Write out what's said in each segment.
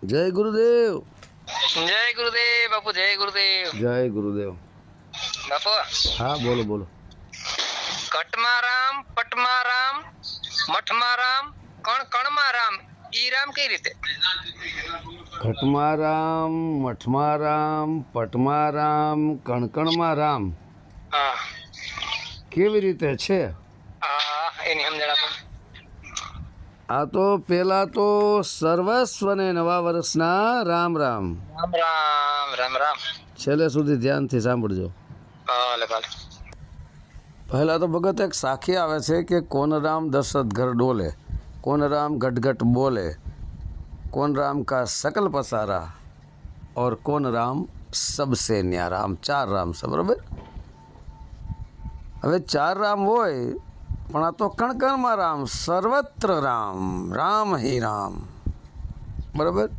જય ગુરુદેવ. જય ગુરુદેવ બાપુ, જય ગુરુદેવ. જય ગુરુદેવ. બાપુ હા બોલો બોલો. ઘટમાં રામ, પટમાં રામ, મઠમાં રામ, કણમાં રામ, ઈ રામ કઈ રીતે? ઘટમાં રામ, મઠમાં રામ, પટમાં રામ, કણકણમાં રામ હા કેવી રીતે છે? હા, એની સમજણ આપો. આ તો પેલા તો સર્વસ્વને નવા વર્ષના રામ રામ. રામ રામ રામ રામ. છેલ્લે સુધી ધ્યાનથી સાંભળજો. ભલે ભલે. પહેલા તો ભગત એક સાખી આવે છે કે કોન રામ દશરથ ઘર ડોલે, કોન રામ ઘટ બોલે, કોન રામ કા सकल पसारा और કોન રામ सबसे न्यारा. આમ 4 રામ છે, બરાબર? હવે 4 રામ હોય પણ આ તો કણકણમાં રામ, સર્વત્ર રામ, રામ હિ રામ, બરાબર?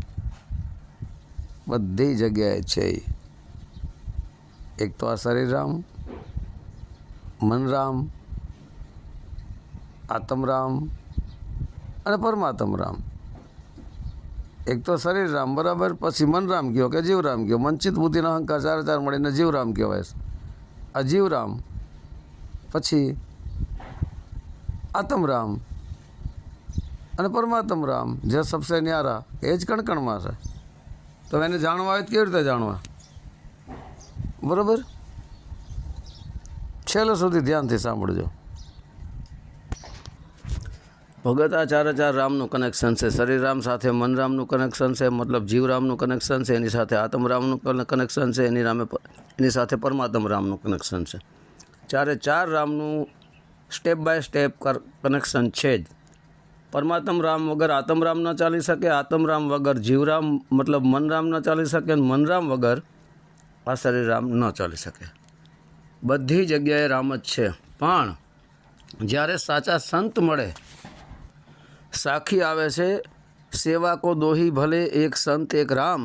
બધી જગ્યાએ છે. એક તો આ શરીર રામ, મન રામ, આત્મ રામ અને પરમાત્મ રામ. એક તો શરીર રામ, બરાબર, પછી મન રામ કયો કે જીવ રામ કયો, મનચિત બુદ્ધિનો અહંકાર ચાર મળીને જીવ રામ કહેવાય છે. આ જીવ રામ, પછી આત્મ રામ અને પરમાત્મ રામ જે સબસે ન્યારા, એ જ કણકણમાં છે. તો એને જાણવા હોય તો કેવી રીતે જાણવા, બરાબર? છેલ્લે સુધી ધ્યાનથી સાંભળજો. ભગત આ 4 રામનું કનેક્શન છે. શરીર રામ સાથે મન રામનું કનેક્શન છે, મતલબ જીવ રામનું કનેક્શન છે, એની સાથે આત્મ રામનું કનેક્શન છે, એની સાથે પરમાત્મ રામનું કનેક્શન છે. 4 રામનું સ્ટેપ બાય સ્ટેપ કનેક્શન છે જ. પરમાત્મ રામ વગર આત્મ રામ ન ચાલી શકે, આત્મ રામ વગર જીવરામ મતલબ મન રામ ન ચાલી શકે, અને મન રામ વગર આ શરીર રામ ન ચાલી શકે. બધી જગ્યાએ રામ જ છે. પણ જ્યારે સાચા સંત મળે, સાખી આવે છે, સેવા કો દોહી ભલે એક સંત એક રામ,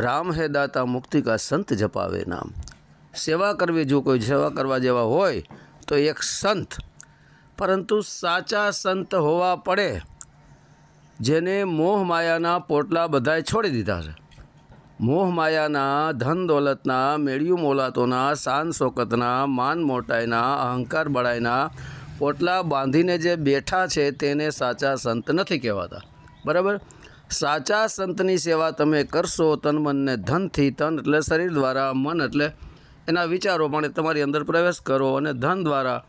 રામ હે દાતા મુક્તિ કા સંત જપાવે નામ. સેવા કરવી, જો કોઈ સેવા કરવા જેવા હોય તો એક સંત, પરંતુ સાચા સંત હોવા પડે જેને મોહ માયાના પોટલા બધાય છોડી દીધા છે. મોહ માયાના, ધન દોલતના, મેળિયું મોલાતોના, શાન શોકતના, માન મોટાઈના, અહંકાર બળાઈના પોટલા બાંધીને જે બેઠા છે તેને સાચા સંત નથી કહેવાતા, બરાબર? સાચા સંતની સેવા તમે કરશો તન મનને ધનથી, તન એટલે શરીર દ્વારા, મન એટલે એના વિચારો પણ તમારી અંદર પ્રવેશ કરો, અને ધન દ્વારા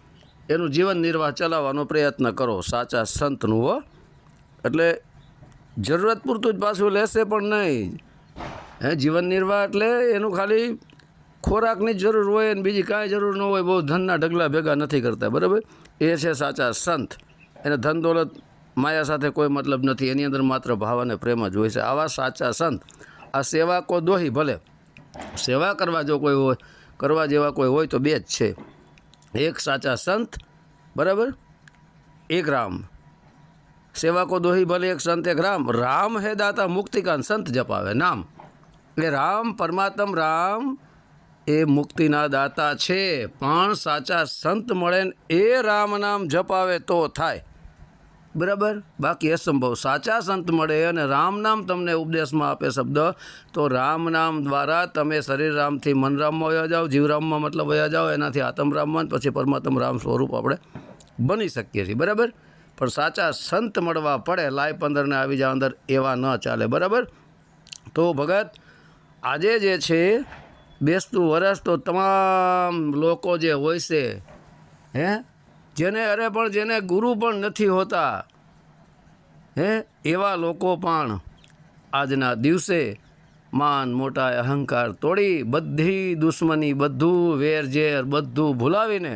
એનું જીવન નિર્વાહ ચલાવવાનો પ્રયત્ન કરો સાચા સંતનું. હો, એટલે જરૂરત પૂરતું જ પાછું લેશે પણ નહીં. જીવન નિર્વાહ એટલે એનું ખાલી ખોરાકની જ જરૂર હોય અને બીજી કાંઈ જરૂર ન હોય, બહુ ધનના ઢગલા ભેગા નથી કરતા, બરાબર? એ છે સાચા સંત. એને ધન દોલત માયા સાથે કોઈ મતલબ નથી, એની અંદર માત્ર ભાવ અને પ્રેમ જ હોય છે. આવા સાચા સંત. આ સેવા કો દોહી ભલે, સેવા કરવા જો કોઈ હોય, કરવા જેવા કોઈ હોય તો 2 જ છે. એક સાચા સંત, બરાબર, એક રામ. સેવા કો દોહી ભલે એક સંત એક રામ, રામ હે દાતા મુક્તિકાન સંત જપાવે નામ. એટલે રામ, પરમાત્મ રામ એ મુક્તિના દાતા છે, પણ સાચા સંત મળે ને એ રામ નામ જપાવે તો થાય, બરાબર? બાકી અસંભવ. સાચા સંત મળે અને રામ નામ તમને ઉપદેશમાં આપે શબ્દ, તો રામ નામ દ્વારા તમે શરીર રામથી મન રામમાં વયા જાઓ, જીવરામમાં મતલબ વયા જાઓ, એનાથી આત્મ રામમાં, પછી પરમાત્મ રામ સ્વરૂપ આપણે બની શકીએ છીએ, બરાબર? પણ સાચા સંત મળવા પડે. લાય 15 ને આવી જાવ અંદર, એવા ન ચાલે, બરાબર? તો ભગત આજે જે છે બેસતું વરસ, તો તમામ લોકો જે હોય છે, જેને જેને ગુરુ પણ નથી હોતા, એવા લોકો પણ આજના દિવસે માન મોટા અહંકાર તોડી, બધી દુશ્મની, બધું વેરઝેર, બધું ભૂલાવીને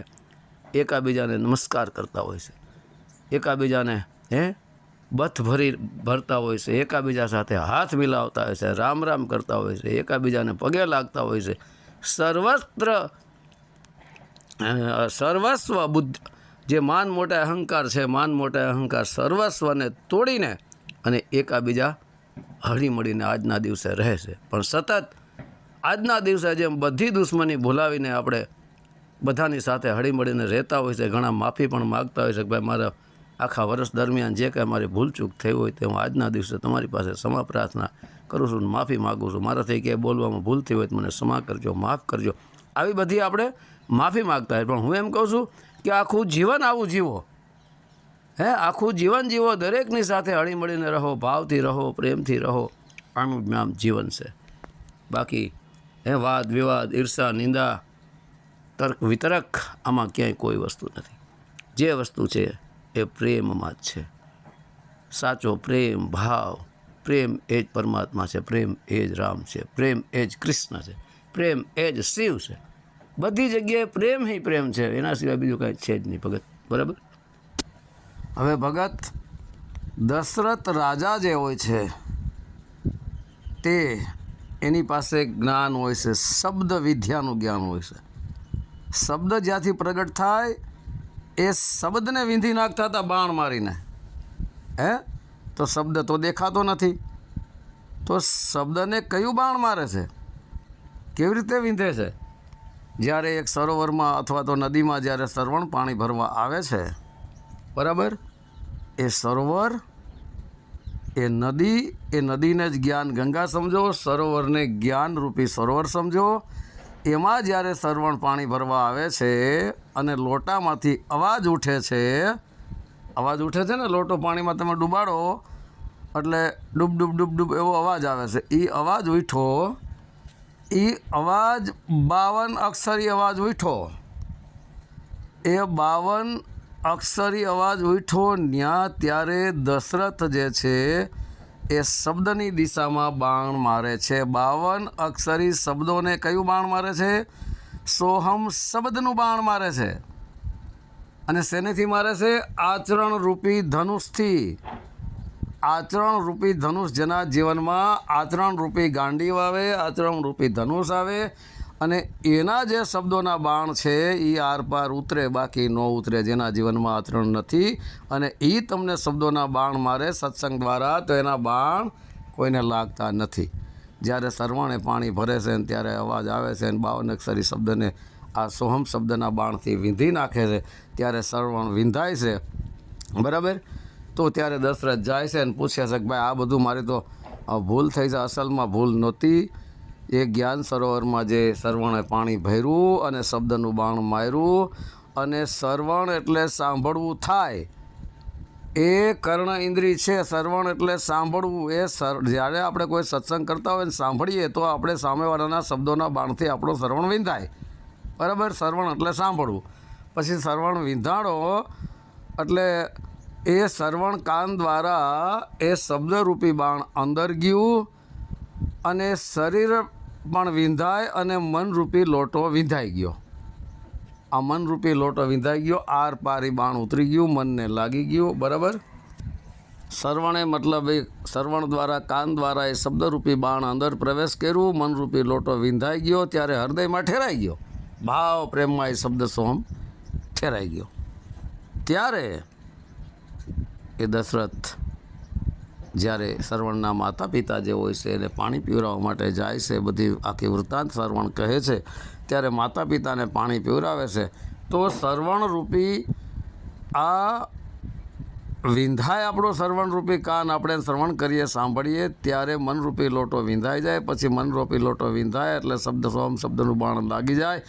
એકાબીજાને નમસ્કાર કરતા હોય છે, એકાબીજાને બથ ભરતા હોય છે, એકાબીજા સાથે હાથ મિલાવતા હોય છે, રામ રામ કરતા હોય છે, એકાબીજાને પગે લાગતા હોય છે. સર્વસ્વ બુદ્ધ જે માન મોટા અહંકાર છે, માન મોટા અહંકાર સર્વસ્વને તોડીને અને એકાબીજા હળી મળીને આજના દિવસે રહે છે. પણ સતત આજના દિવસે જેમ બધી દુશ્મની ભૂલાવીને આપણે બધાની સાથે હળી મળીને રહેતા હોય છે. ઘણા માફી પણ માગતા હોય છે કે ભાઈ મારા આખા વર્ષ દરમિયાન જે કાંઈ મારી ભૂલચૂક થઈ હોય તે હું આજના દિવસે તમારી પાસે ક્ષમા પ્રાર્થના કરું છું, માફી માગું છું, મારાથી ક્યાંય બોલવામાં ભૂલ થઈ હોય તો મને ક્ષમા કરજો, માફ કરજો. આવી બધી આપણે માફી માગતા હોય. પણ હું એમ કહું છું કે આખું જીવન આવું જીવો, આખું જીવન જીવો, દરેકની સાથે હળીમળીને રહો, ભાવથી રહો, પ્રેમથી રહો. આનું જ નામ જીવન છે. બાકી વાદ વિવાદ, ઈર્ષા, નિંદા, તર્ક વિતર્ક, આમાં ક્યાંય કોઈ વસ્તુ નથી. જે વસ્તુ છે એ પ્રેમમાં જ છે. સાચો પ્રેમ, ભાવ, પ્રેમ એ જ પરમાત્મા છે, પ્રેમ એ જ રામ છે, પ્રેમ એ જ કૃષ્ણ છે, પ્રેમ એ જ શિવ છે. બધી જગ્યાએ પ્રેમ હિ પ્રેમ છે, એના સિવાય બીજું કાંઈ છે જ નહીં ભગત. બરાબર. હવે ભગત દશરથ રાજા જે હોય છે તે એની પાસે જ્ઞાન હોય છે, શબ્દ વિદ્યાનું જ્ઞાન હોય છે. શબ્દ જ્યાંથી પ્રગટ થાય એ શબ્દને વીંધી નાખતા હતા બાણ મારીને. તો શબ્દ તો દેખાતો નથી, તો શબ્દને કયું બાણ મારે છે, કેવી રીતે વીંધે છે? જ્યારે એક સરોવરમાં અથવા તો નદીમાં જ્યારે શ્રવણ પાણી ભરવા આવે છે, બરાબર, એ સરોવર, એ નદીને જ જ્ઞાન ગંગા સમજો, સરોવરને જ્ઞાનરૂપી સરોવર સમજો. એમાં જ્યારે શ્રવણ પાણી ભરવા આવે છે અને લોટામાંથી અવાજ ઉઠે છે ને, લોટો પાણીમાં તમે ડૂબાડો એટલે ડૂબ ડૂબ ડૂબ ડૂબ એવો અવાજ આવે છે. એ અવાજ ઉઠ્યો, એ અવાજ 52 અક્ષરી અવાજ ઉઠ્યો. એ 52 અક્ષરી અવાજ ઉઠ્યો ન્યા ત્યારે દશરથ જે છે એ શબ્દની દિશામાં બાણ મારે છે. 52 અક્ષરી શબ્દોને કયું બાણ મારે છે? સોહમ શબ્દનું બાણ મારે છે. અને શેનેથી મારે છે? આચરણરૂપી ધનુષથી. આચરણરૂપી ધનુષ, જેના જીવનમાં આચરણરૂપી ગાંડીવ આવે, આચરણરૂપી ધનુષ આવે, અને એના જે શબ્દોના બાણ છે એ આર પાર ઉતરે, બાકી ન ઉતરે. જેના જીવનમાં આચરણ નથી અને એ તમને શબ્દોના બાણ મારે સત્સંગ દ્વારા, તો એના બાણ કોઈને લાગતા નથી. જ્યારે શ્રવણે પાણી ભરે છે ને ત્યારે અવાજ આવે છે અને 52 અક્ષરી શબ્દને આ સોહમ શબ્દના બાણથી વીંધી નાખે છે, ત્યારે શ્રવણ વિંધાય છે. બરાબર. તો ત્યારે દશરથ જાય છે અને પૂછે છે કે ભાઈ આ બધું મારી તો ભૂલ થઈ છે. અસલમાં ભૂલ નહોતી. એ જ્ઞાન સરોવરમાં જે શ્રવણે પાણી ભર્યું અને શબ્દનું બાણ માર્યું, અને શ્રવણ એટલે સાંભળવું થાય, એ કર્ણ ઇન્દ્રિય છે. શ્રવણ એટલે સાંભળવું. એ જ્યારે આપણે કોઈ સત્સંગ કરતા હોય ને સાંભળીએ તો આપણે સામેવાળાના શબ્દોના બાણથી આપણો શ્રવણ વિંધાય. બરાબર. શ્રવણ એટલે સાંભળવું. પછી શ્રવણ વિંધાણો એટલે એ શ્રવણ કાન દ્વારા એ શબ્દરૂપી બાણ અંદર ગયું અને શરીર પણ વિંધાય અને મનરૂપી લોટો વિંધાઈ ગયો. આ મનરૂપી લોટો વિંધાઈ ગયો, આર પારી બાણ ઉતરી ગયું, મનને લાગી ગયું. બરાબર. શ્રવણે મતલબ એ શ્રવણ દ્વારા કાન દ્વારા એ શબ્દરૂપી બાણ અંદર પ્રવેશ કર્યું, મનરૂપી લોટો વિંધાઈ ગયો, ત્યારે હૃદયમાં ઠેરાઈ ગયો. ભાવ પ્રેમમાં એ શબ્દ સોહમ ઠેરાઈ ગયો. ત્યારે એ દશરથ જ્યારે શ્રવણના માતા પિતા જે હોય છે એને પાણી પીવડાવવા માટે જાય છે, બધી આખી વૃત્તાંત શ્રવણ કહે છે, ત્યારે માતા પિતાને પાણી પીવડાવે છે. તો શ્રવણરૂપી આ વિંધાય આપણો શ્રવણરૂપી કાન, આપણે શ્રવણ કરીએ, સાંભળીએ, ત્યારે મનરૂપી લોટો વિંધાઈ જાય. પછી મનરૂપી લોટો વિંધાય એટલે શબ્દ સોહમ શબ્દનું બાણ લાગી જાય.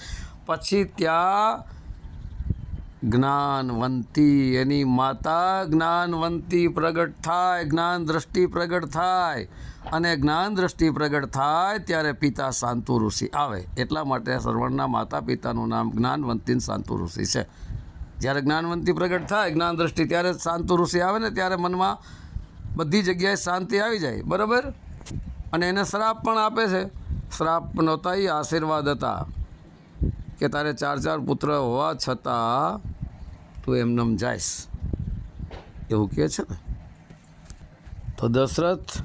પછી ત્યાં જ્ઞાનવંતી, એની માતા જ્ઞાનવંતી પ્રગટ થાય, જ્ઞાન દ્રષ્ટિ પ્રગટ થાય. અને જ્ઞાન દ્રષ્ટિ પ્રગટ થાય ત્યારે પિતા શાંતુ ઋષિ આવે. એટલા માટે શ્રવણના માતા પિતાનું નામ જ્ઞાનવંતી શાંતુ ઋષિ છે. જ્યારે જ્ઞાનવંતી પ્રગટ થાય, જ્ઞાન દ્રષ્ટિ, ત્યારે શાંતુ ઋષિ આવે ને ત્યારે મનમાં બધી જગ્યાએ શાંતિ આવી જાય. બરાબર. અને એને શ્રાપ પણ આપે છે. શ્રાપ નહોતા, એ આશીર્વાદ હતા કે તારે 4 પુત્ર હોવા છતાં તું એમનેમ જાઈશ, એવું કહે છે ને. તો દશરથ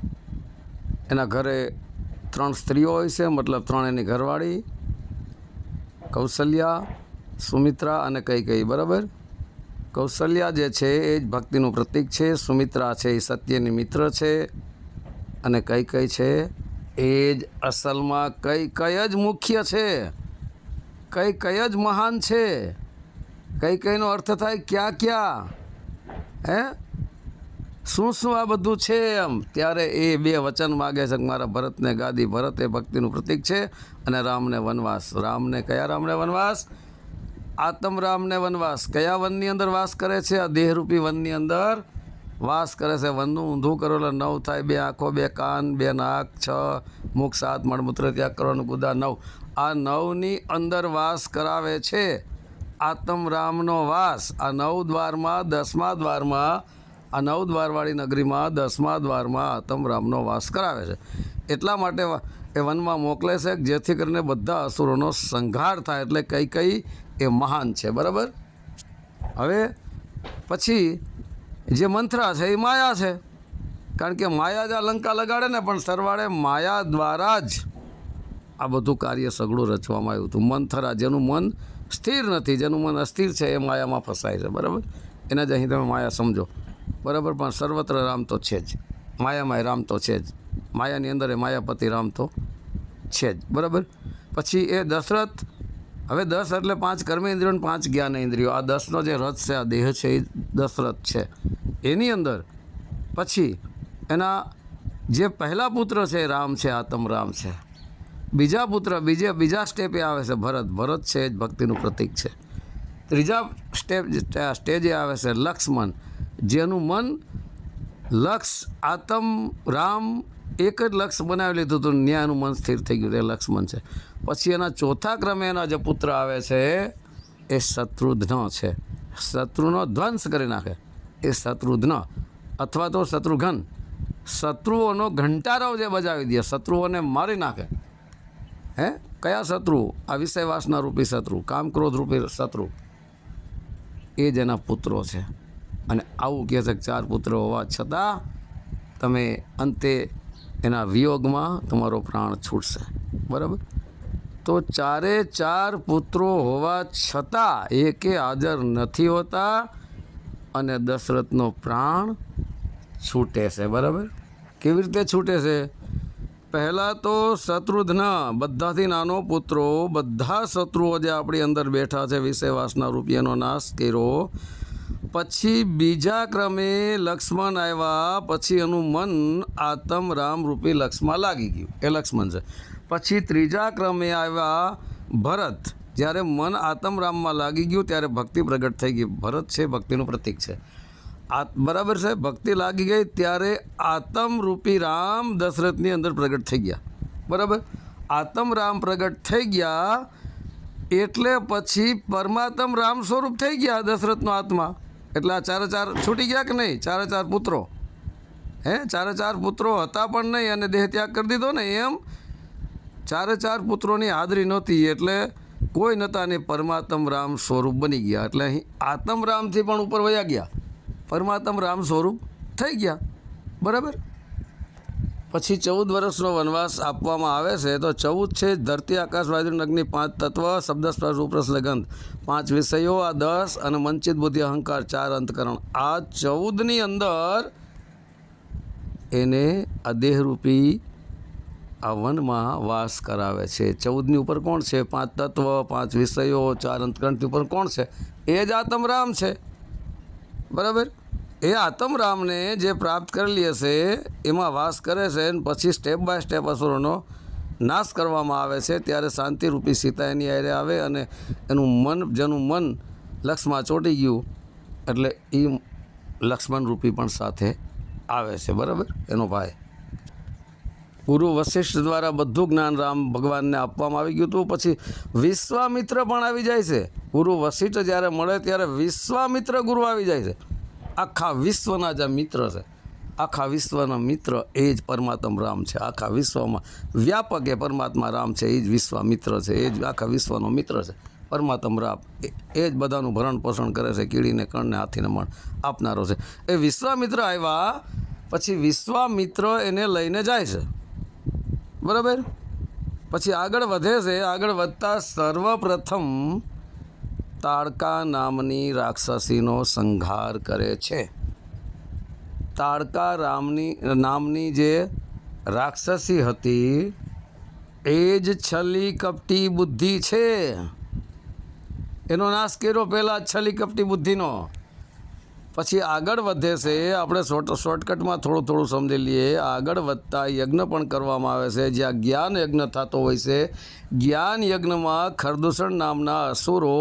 એના ઘરે 3 સ્ત્રીઓ હોય છે, મતલબ 3 એની ઘરવાળી, કૌશલ્યા, સુમિત્રા અને કૈકેયી. બરાબર. કૌશલ્યા જે છે એ જ ભક્તિનું પ્રતીક છે, સુમિત્રા છે એ સત્યની મિત્ર છે, અને કૈકેયી છે એ જ અસલમાં કૈકેયી જ મુખ્ય છે, કૈકેયી જ મહાન છે. કૈકેયીનો અર્થ થાય ક્યાં ક્યાં. શું આ બધું છે એમ, ત્યારે એ બે વચન માગે છે કે મારા ભરતને ગાદી, ભરત એ ભક્તિનું પ્રતીક છે, અને રામને વનવાસ. રામને કયા રામને વનવાસ? આત્મ રામને વનવાસ. કયા વનની અંદર વાસ કરે છે? આ દેહરૂપી વનની અંદર વાસ કરે છે. વનનું ઊંધું કરો એટલે 9 થાય, 2 આંખો, 2 કાન, 2 નાક, 6 મુખ, 7 મળમૂત્ર ત્યાગ કરવાનું, ગુદા 9. આ 9ની અંદર વાસ કરાવે છે આત્મ રામનો વાસ. આ 9 દ્વારમાં 10મા દ્વારમાં, આ 9 દ્વારવાળી નગરીમાં 10મા દ્વારમાં આત્મ રામનો વાસ કરાવે છે. એટલા માટે એ વનમાં મોકલે છે કે જેથી કરીને બધા અસુરોનો સંહાર થાય. એટલે કઈ એ મહાન છે. બરાબર. હવે પછી જે મંથરા છે એ માયા છે, કારણ કે માયા જ આ લંકા લગાડે ને, પણ સરવાળે માયા દ્વારા જ આ બધું કાર્ય સઘળું રચવામાં આવ્યું હતું. મંથરા, જેનું મન સ્થિર નથી, જેનું મન અસ્થિર છે, એ માયામાં ફસાય છે. બરાબર. એને જ અહીં તમે માયા સમજો. બરાબર. પણ સર્વત્ર રામ તો છે જ, માયામાં રામ તો છે જ, માયાની અંદર એ માયાપતિ રામ તો છે જ. બરાબર. પછી એ દશરથ, હવે 10 એટલે 5 કર્મેન્દ્રિયો અને 5 જ્ઞાનેન્દ્રિયો. આ 10નો જે રથ છે, આ દેહ છે, એ દશરથ છે. એની અંદર પછી એના જે પહેલા પુત્ર છે એ રામ છે, આત્મ રામ છે. બીજા પુત્ર બીજા સ્ટેપે આવે છે ભરત. ભરત છે જ ભક્તિનું પ્રતીક છે. ત્રીજા સ્ટેજે આવે છે લક્ષ્મણ, જેનું મન લક્ષ, આત્મ રામ એક જ લક્ષ બનાવી લીધું હતું, ન્યાયનું મન સ્થિર થઈ ગયું, એ લક્ષ્મણ છે. પછી એના ચોથા ક્રમે એના જે પુત્ર આવે છે એ શત્રુઘ્ન છે. શત્રુનો ધ્વંસ કરી નાખે એ શત્રુઘ્ન, અથવા તો શત્રુઘ્ન. શત્રુઓનો ઘંટારવ જે બજાવી દે, શત્રુઓને મારી નાખે. હે, કયા શત્રુ? આ વિષય વાસના રૂપી શત્રુ, કામ ક્રોધ રૂપી શત્રુ. એ જ એના પુત્રો છે. અને આવું કહે છે કે 4 પુત્રો હોવા છતાં તમે અંતે એના વિયોગમાં તમારો પ્રાણ છૂટશે. બરાબર. તો 4 પુત્રો હોવા છતાં એકે હાજર નથી હોતા અને દશરથનો પ્રાણ છૂટે છે. બરાબર. કેવી રીતે છૂટે છે? પહેલાં તો શત્રુઘ્ન, બધાથી નાનો પુત્રો, બધા શત્રુઓ જે આપણી અંદર બેઠા છે વિષય વાસના રૂપિયાનો નાશ કર્યો. પછી બીજા ક્રમે લક્ષ્મણ આવ્યા, પછી એનું મન આત્મ રામ રૂપી લક્ષ્મણ લાગી ગયું, એ લક્ષ્મણ છે. પછી ત્રીજા ક્રમે આવ્યા ભરત, જ્યારે મન આત્મ રામમાં લાગી ગયું ત્યારે ભક્તિ પ્રગટ થઈ ગઈ. ભરત છે ભક્તિનું પ્રતીક છે. બરાબર છે. ભક્તિ લાગી ગઈ ત્યારે આત્મ રૂપી રામ દશરથની અંદર પ્રગટ થઈ ગયા. બરાબર. આત્મ રામ પ્રગટ થઈ ગયા એટલે પછી પરમાત્મ રામ સ્વરૂપ થઈ ગયા દશરથનો આત્મા. એટલે આ 4 છૂટી ગયા કે નહીં? 4 પુત્રો. હે, 4 પુત્રો હતા પણ નહીં અને દેહ ત્યાગ કરી દીધો ને, એમ 4 પુત્રોની હાજરી નહોતી એટલે કોઈ નહોતા ને પરમાત્મ રામ સ્વરૂપ બની ગયા. એટલે અહીં આત્મ રામથી પણ ઉપર વયા ગયા, પરમાત્મ રામ સ્વરૂપ થઈ ગયા. બરાબર. પછી 14 વર્ષનો વનવાસ આપવામાં આવે છે. તો 14 છે ધરતી, આકાશ, વાયુ, અગ્નિ, 5 તત્વ, શબ્દ, સ્પર્શ, રૂપ, રસ, ગંધ, 5 વિષયો, આ 10 અને મનચિત, બુદ્ધિ, અહંકાર, 4 અંતકરણ. આ 14ની અંદર એને આ દેહરૂપી આ વનમાં વાસ કરાવે છે. 14ની ઉપર કોણ છે? 5 તત્વ, 5 વિષયો, 4 અંતકરણથી ઉપર કોણ છે? એ જ આત્મ રામ છે. બરાબર. એ આત્મ રામને જે પ્રાપ્ત કરેલી હશે એમાં વાસ કરે છે. પછી સ્ટેપ બાય સ્ટેપ અસુરોનો નાશ કરવામાં આવે છે. ત્યારે શાંતિરૂપી સીતા એની આરે આવે અને એનું મન, જેનું મન લક્ષ્મણ ચોંટી ગયું એટલે એ લક્ષ્મણ રૂપી પણ સાથે આવે છે. બરાબર. એનો ભાઈ ગુરુ વશિષ્ઠ દ્વારા બધું જ્ઞાન રામ ભગવાનને આપવામાં આવી ગયું હતું. પછી વિશ્વામિત્ર પણ આવી જાય છે. ગુરુ વશિષ્ઠ જ્યારે મળે ત્યારે વિશ્વામિત્ર ગુરુ આવી જાય છે. આખા વિશ્વના જે મિત્ર છે, આખા વિશ્વના મિત્ર એ જ પરમાત્મ રામ છે. આખા વિશ્વમાં વ્યાપક એ પરમાત્મા રામ છે, એ જ વિશ્વામિત્ર છે, એ જ આખા વિશ્વનો મિત્ર છે પરમાત્મ રામ. એ જ બધાનું ભરણ પોષણ કરે છે, કીડીને કણને હાથીને મણ આપનારો છે. એ વિશ્વામિત્ર આવ્યા પછી વિશ્વામિત્ર એને લઈને જાય છે. બરાબર. પછી આગળ વધે છે. આગળ વધતા સર્વપ્રથમ તાડકા નામની રાક્ષસીનો સંહાર કરે છે. તાડકા નામની જે રાક્ષસી હતી એ જ છલી કપટી બુદ્ધિ છે. એનો નાશ કર્યો પહેલાં છલી કપટી બુદ્ધિનો. પછી આગળ વધે છે, આપણે શોર્ટકટમાં થોડું સમજી લઈએ. આગળ વધતા યજ્ઞ પણ કરવામાં આવે છે, જ્યાં જ્ઞાન યજ્ઞ થતો હોય છે. જ્ઞાન યજ્ઞમાં ખરદૂષણ નામના અસુરો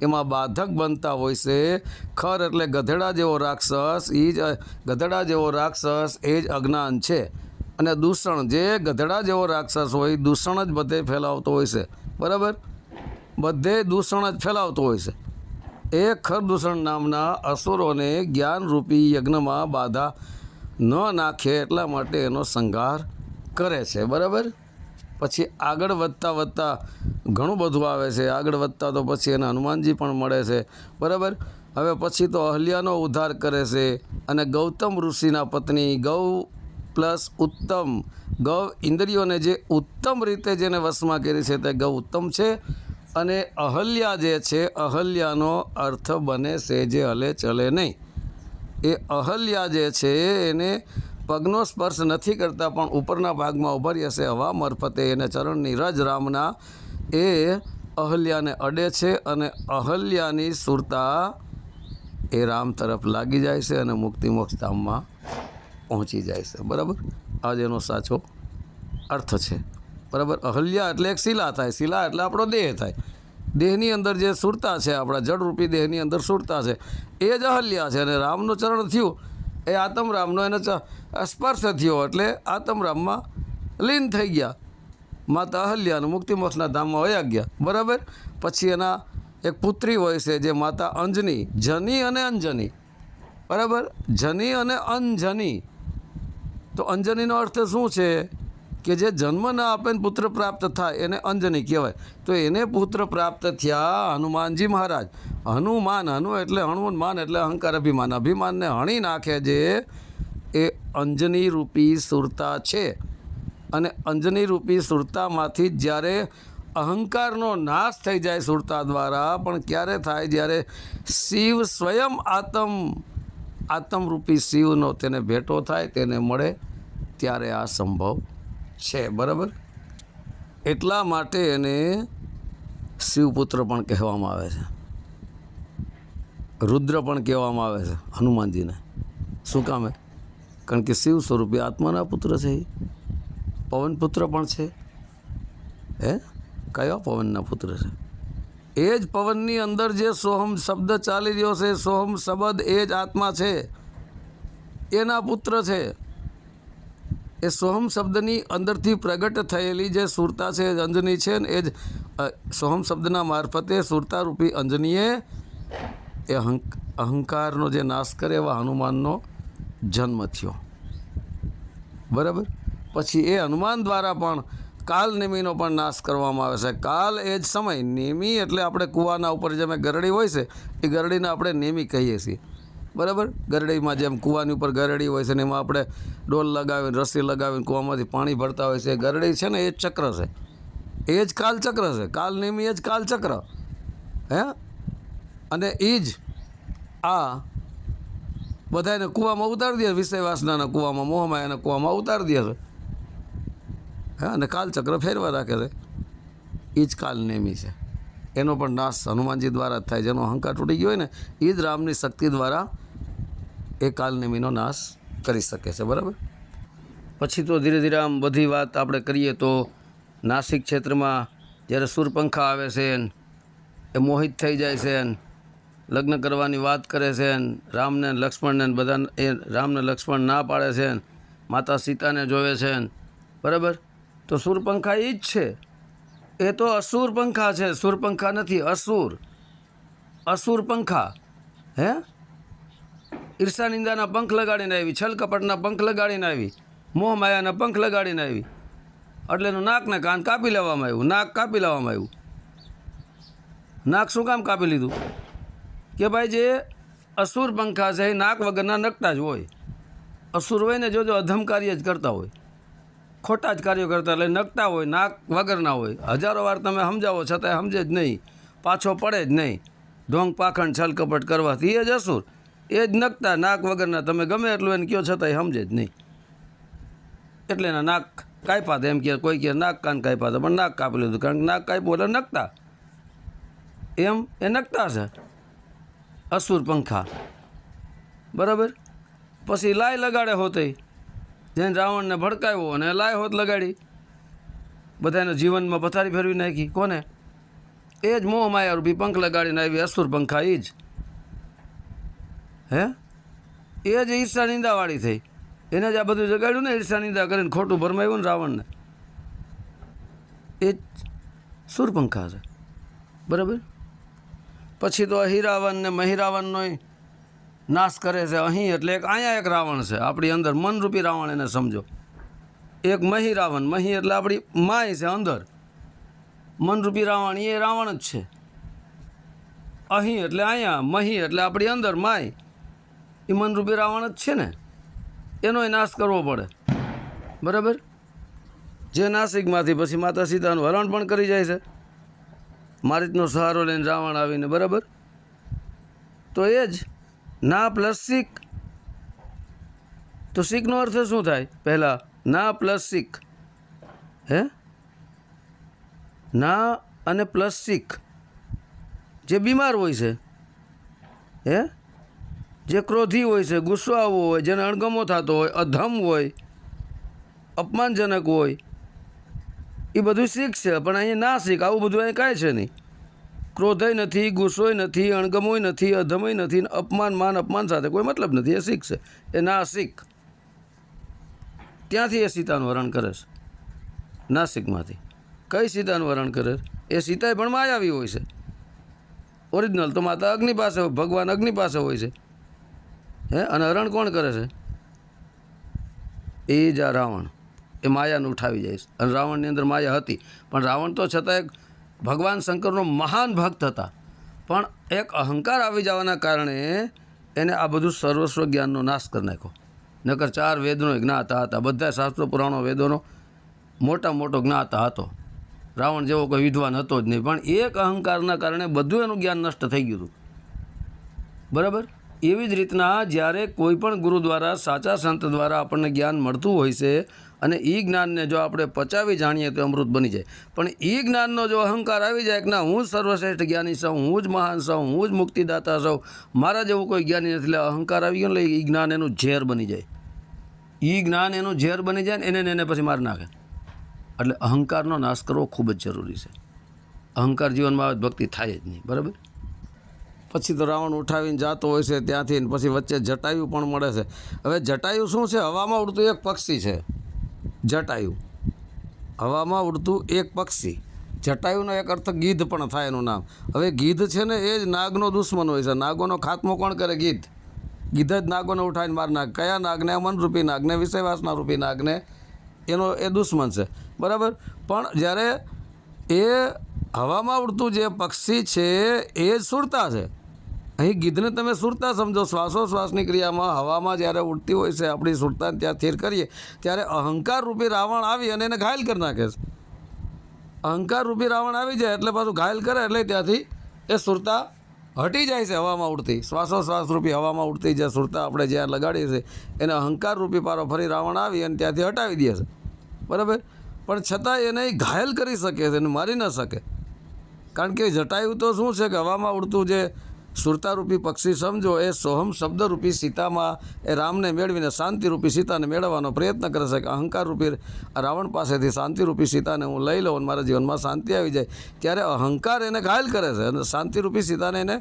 એમાં બાધક બનતા હોય છે. ખર એટલે ગધેડા જેવો રાક્ષસ, એ જ અજ્ઞાન છે. અને દૂષણ, જે ગધેડા જેવો રાક્ષસ હોય, દૂષણ જ બધે ફેલાવતો હોય છે. બરાબર, બધે દૂષણ જ ફેલાવતો હોય છે. એ ખરદૂષણ નામના અસુરોને જ્ઞાનરૂપી યજ્ઞમાં બાધા ન નાખે એટલા માટે એનો સંહાર કરે છે. બરાબર, પછી આગળ વધતા ઘણું બધું આવે છે. આગળ વધતા તો પછી એને હનુમાનજી પણ મળે છે. બરાબર, હવે પછી તો અહલ્યાનો ઉદ્ધાર કરે છે. અને ગૌતમ ઋષિના પત્ની ગૌ પ્લસ ઉત્તમ, ગૌ ઇન્દ્રિયોને જે ઉત્તમ રીતે જેને વશમાં કરી છે તે ગૌ ઉત્તમ છે. અને અહલ્યા જે છે, અહલ્યાનો અર્થ બને છે જે હલે ચલે નહીં. એ અહલ્યા જે છે એને પગનો સ્પર્શ નથી કરતા, પણ ઉપરના ભાગમાં ઉભરી હશે હવા મારફતે એને ચરણની રજ રામના એ અહલ્યાને અડે છે. અને અહલ્યાની સુરતા એ રામ તરફ લાગી જાય છે અને મુક્તિ મોક્ષ ધામમાં પહોંચી જાય છે. બરાબર, આ જ એનો સાચો અર્થ છે. બરાબર, અહલ્યા એટલે એક શિલા થાય. શિલા એટલે આપણો દેહ થાય. દેહની અંદર જે સુરતા છે, આપણા જડરૂપી દેહની અંદર સુરતા છે, એ જ અહલ્યા છે. અને રામનું ચરણ થયું એ આત્મરામનો એને સ્પર્શ થયો એટલે આત્મરામમાં લીન થઈ ગયા. માતા અહલ્યાનું મુક્તિ મોક્ષના ધામમાં વયા ગયા. બરાબર, પછી એના એક પુત્રી હોય છે જે માતા અંજની, જની અને અંજની. બરાબર, જની અને અંજની. તો અંજનીનો અર્થ શું છે કે જે જન્મ ના આપે ને પુત્ર પ્રાપ્ત થાય એને અંજની કહેવાય. તો એને પુત્ર પ્રાપ્ત થયા હનુમાનજી મહારાજ. હનુમાન, હનુ એટલે હનુમાન એટલે અહંકાર, અભિમાન. અભિમાનને હણી નાખે જે એ અંજની રૂપી સુરતા છે. અને અંજની રૂપી સુરતામાંથી જ્યારે અહંકારનો નાશ થઈ જાય સુરતા દ્વારા, પણ ક્યારે થાય? જ્યારે શિવ સ્વયં આત્મરૂપી શિવનો તેને ભેટો થાય, તેને મળે, ત્યારે આ સંભવ છે. બરાબર, એટલા માટે એને શિવપુત્ર પણ કહેવામાં આવે છે, રુદ્ર પણ કહેવામાં આવે છે હનુમાનજીને. શું કામે? કારણ કે શિવ સ્વરૂપી આત્માના પુત્ર છે. એ પવનપુત્ર પણ છે. કયા પવનના પુત્ર છે? એ જ પવનની અંદર જે સોહમ શબ્દ ચાલી રહ્યો છે, સોહમ શબ્દ એ જ આત્મા છે, એના પુત્ર છે. એ સોહમ શબ્દની અંદરથી પ્રગટ થયેલી જે સુરતા છે, અંજની છે ને, એ જ સોહમ શબ્દના મારફતે સુરતારૂપી અંજનીએ એ અહંકારનો જે નાશ કરે એવા હનુમાનનો જન્મ થયો. બરાબર, પછી એ હનુમાન દ્વારા પણ કાલ નેમીનો પણ નાશ કરવામાં આવે છે. કાલ એ જ સમય. નેમી એટલે આપણે કૂવાના ઉપર જેમ ગરડી હોય છે, એ ગરડીને આપણે નેમી કહીએ છીએ. બરાબર, ગરડીમાં જેમ કૂવાની ઉપર ગરડી હોય છે ને એમાં આપણે ડોલ લગાવીને, રસ્સી લગાવીને કૂવામાંથી પાણી ભરતા હોય છે. ગરડી છે ને એ જ ચક્ર છે, એ જ કાલચક્ર છે. કાલ નેમી એ જ કાલચક્ર. અને એ જ આ બધાને કૂવામાં ઉતારી દે, વિષય વાસનાના કૂવામાં, મોહમાયાના કૂવામાં ઉતારી દે છે. અને કાલચક્ર ફેરવા રાખે છે. એ જ કાલ નેમી છે. એનો પણ નાશ હનુમાનજી દ્વારા જ થાય. જેનો અહંકાર તૂટી ગયો હોય ને, એ જ રામની શક્તિ દ્વારા એ કાલનેમીનો નાશ કરી શકે છે. બરાબર, પછી તો ધીરે ધીરે આમ બધી વાત આપણે કરીએ તો નાસિક ક્ષેત્રમાં જ્યારે શૂરપંખા આવે છે એ મોહિત થઈ જાય છે, લગ્ન કરવાની વાત કરે છે, રામને લક્ષ્મણને બધા એ રામને લક્ષ્મણ ના પાડે છે, માતા સીતાને જોવે છે. બરાબર, તો શૂરપંખા એ જ છે. એ તો અસુર પંખા છે, શૂરપંખા નથી. અસુર પંખા. ઈર્ષા નિંદાના પંખ લગાડીને આવી, છલ કપટના પંખ લગાડીને આવી, મોહ માયાના પંખ લગાડીને આવી. એટલે એનું નાક ને કાન કાપી લેવામાં આવ્યું. નાક કાપી લેવામાં આવ્યું. નાક શું કામ કાપી લીધું? કે ભાઈ જે અસુર પંખા છે એ નાક વગરના નકટા જ હોય. અસુર હોય ને જો અધમ કાર્ય જ કરતા હોય, ખોટા જ કાર્યો કરતા, એટલે નકટા હોય, નાક વગરના હોય. હજારો વાર તમે સમજાવો છતાંય સમજે જ નહીં, પાછો પડે જ નહીં. ઢોંગ પાખંડ છલ કપટ કરવાથી એ જ અસુર, એ જ નકટા, નાક વગરના. તમે ગમે એટલું એને કહો છતાંય સમજે જ નહીં. એટલે એના નાક કાપ્યા હતા. એમ કે કોઈ કહે નાક કાન કાપ્યા હતા, પણ નાક કાપી લીધું. કારણ કે નાક કાપ્યું એટલે નકટા. એમ એ નકટા છે અસુર પંખા. બરાબર. પછી લાય લગાડે હોતે, જેને રાવણને ભડકાવ્યો અને લાય હોત લગાડી, બધાને જીવનમાં પથારી ફેરવી નાખી. કોને? એ જ મોહ માયા રૂપી પંખ લગાડીને આવી અસુર પંખા. એ જ હે, એ જ ઈર્ષા નિંદાવાળી થઈ. એને જ આ બધું જગાડ્યું ને, ઈર્ષા નિંદા કરીને ખોટું ભરમાયું ને રાવણને. એ જ સુરપંખા છે. બરાબર. પછી તો હીરાવન ને મહિરાવનનો નાશ કરે છે અહીં. એટલે એક અહીંયા એક રાવણ છે આપણી અંદર, મનરૂપી રાવણ એને સમજો. એક મહિરાવન, મહી એટલે આપણી માય છે અંદર, મનરૂપી રાવણ એ રાવણ જ છે. અહીં એટલે અહીંયા, મહી એટલે આપણી અંદર માય, એ મનરૂપી રાવણ જ છે ને. એનોય નાશ કરવો પડે. બરાબર. જે નાસિકમાંથી પછી માતા સીતાનું હરણ પણ કરી જાય છે, મારીચનો સહારો લઈને રાવણ આવીને. બરાબર. તો એ જ ના પ્લસ શીખ. તો શીખનો અર્થ શું થાય? પહેલાં ના પ્લસ શીખ. હે, ના અને પ્લસ શીખ. જે બીમાર હોય છે, હે, જે ક્રોધી હોય છે, ગુસ્સો આવવો હોય, જેને અણગમો થતો હોય, અધમ હોય, અપમાનજનક હોય, એ બધું શીખ છે. પણ અહીંયા ના શીખ. આવું બધું અહીં કાંઈ છે નહીં. ક્રોધય નથી, ગુસ્સોય નથી, અણગમોય નથી, અધમય નથી, અપમાન, માન અપમાન સાથે કોઈ મતલબ નથી. એ શીખ છે. એ ના શીખ. ત્યાંથી એ સીતાનું હરણ કરે છે, નાસિકમાંથી. કઈ સીતાનું હરણ કરે? એ સીતાએ પણ માયાવી હોય છે. ઓરિજિનલ તો માતા અગ્નિ પાસે હોય, ભગવાન અગ્નિ પાસે હોય છે. હે, અને હરણ કોણ કરે છે? એ જ આ રાવણ. એ માયાને ઉઠાવી જાય છે. અને રાવણની અંદર માયા હતી, પણ રાવણ તો છતાં એક ભગવાન શંકરનો મહાન ભક્ત હતા. પણ એક અહંકાર આવી જવાના કારણે એને આ બધું સર્વસ્વ જ્ઞાનનો નાશ કરી નાખ્યો. નકર 4 વેદનો જ્ઞાતા હતા, બધા શાસ્ત્રો પુરાણો વેદોનો મોટો જ્ઞાતા હતો. રાવણ જેવો કોઈ વિદ્વાન હતો જ નહીં. પણ એક અહંકારના કારણે બધું એનું જ્ઞાન નષ્ટ થઈ ગયું હતું. બરાબર. એવી જ રીતના જ્યારે કોઈ પણ ગુરુ દ્વારા, સાચા સંત દ્વારા આપણને જ્ઞાન મળતું હોય છે, અને એ જ્ઞાનને જો આપણે પચાવી જાણીએ તો અમૃત બની જાય. પણ એ જ્ઞાનનો જો અહંકાર આવી જાય કે ના, હું સર્વશ્રેષ્ઠ જ્ઞાની છું, હું જ મહાન છું, હું જ મુક્તિદાતા છું, મારા જેવું કોઈ જ્ઞાની નથી, એટલે અહંકાર આવી ગયો, એટલે એ જ્ઞાન એનું ઝેર બની જાય. એ જ્ઞાન એનું ઝેર બની જાય ને એને પછી મારી નાખે. એટલે અહંકારનો નાશ કરવો ખૂબ જ જરૂરી છે. અહંકાર જીવનમાં આવે ભક્તિ થાય જ નહીં. બરાબર. પછી તો રાવણ ઉઠાવીને જાતો હોય છે ત્યાંથી. પછી વચ્ચે જટાયુ પણ મળે છે. હવે જટાયુ શું છે? હવામાં ઉડતું એક પક્ષી છે જટાયુ. હવામાં ઉડતું એક પક્ષી. જટાયુનો એક અર્થ ગીધ પણ થાય એનું નામ. હવે ગીધ છે ને એ જ નાગનો દુશ્મન હોય છે. નાગોનો ખાત્મો કોણ કરે? ગીધ. ગીધ જ નાગોને ઉઠાવીને માર નાગ. કયા નાગને? મનરૂપી નાગને, વિષયવાસના રૂપી નાગને. એનો એ દુશ્મન છે. બરાબર. પણ જ્યારે એ હવામાં ઉડતું જે પક્ષી છે એ જ સુરતા છે. અહીં ગીધને તમે સુરતા સમજો. શ્વાસોશ્વાસની ક્રિયામાં હવામાં જ્યારે ઉડતી હોય છે, આપણી સુરતાને ત્યાં સ્થિર કરીએ ત્યારે અહંકાર રૂપી રાવણ આવી અને એને ઘાયલ કરી નાખે છે. અહંકાર રૂપી રાવણ આવી જાય એટલે પાછું ઘાયલ કરે, એટલે ત્યાંથી એ સુરતા હટી જાય છે. હવામાં ઉડતી, શ્વાસોશ્વાસ રૂપી હવામાં ઉડતી જે સુરતા આપણે જ્યાં લગાડીએ છીએ એને અહંકાર રૂપી પારો ફરી રાવણ આવી અને ત્યાંથી હટાવી દે છે. બરાબર. પણ છતાં એને ઘાયલ કરી શકે છે, એને મારી ન શકે. કારણ કે જટાયુ તો શું છે કે હવામાં ઉડતું જે સુરતારૂપી પક્ષી સમજો, એ સોહમ શબ્દરૂપી સીતામાં એ રામને મેળવીને શાંતિરૂપી સીતાને મેળવવાનો પ્રયત્ન કરે છે કે અહંકારરૂપી રાવણ પાસેથી શાંતિરૂપી સીતાને હું લઈ લઉં અને મારા જીવનમાં શાંતિ આવી જાય. ત્યારે અહંકાર એને ઘાયલ કરે છે અને શાંતિરૂપી સીતાને એને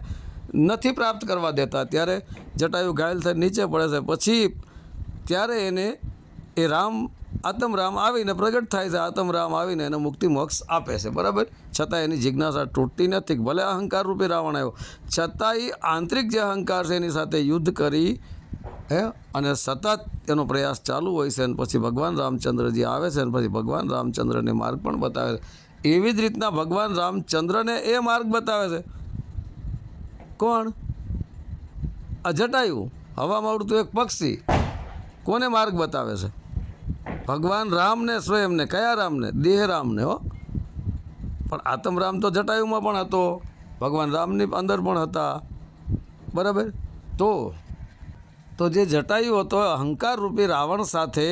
નથી પ્રાપ્ત કરવા દેતા. ત્યારે જટાયુ ઘાયલ થઈને નીચે પડે છે. પછી ત્યારે એને એ રામ, આત્મરામ આવીને પ્રગટ થાય છે. આત્મરામ આવીને એને મુક્તિ મોક્ષ આપે છે. બરાબર. છતાં એની જિજ્ઞાસા તૂટતી નથી. ભલે અહંકાર રૂપી રાવણ આવ્યો, છતાં એ આંતરિક જે અહંકાર છે એની સાથે યુદ્ધ કરી અને સતત એનો પ્રયાસ ચાલુ હોય છે. અને પછી ભગવાન રામચંદ્રજી આવે છે અને પછી ભગવાન રામચંદ્રને માર્ગ પણ બતાવે છે. એવી જ રીતના ભગવાન રામચંદ્રને એ માર્ગ બતાવે છે. કોણ? આ જટાયુ, હવામાં ઉડતું એક પક્ષી. કોને માર્ગ બતાવે છે? ભગવાન રામને સ્વયંને. કયા રામને? દેહ રામને. હો, પણ આત્મરામ તો જટાયુમાં પણ હતો, ભગવાન રામની અંદર પણ હતા. બરાબર. તો જે જટાયુ હતો અહંકાર રૂપી રાવણ સાથે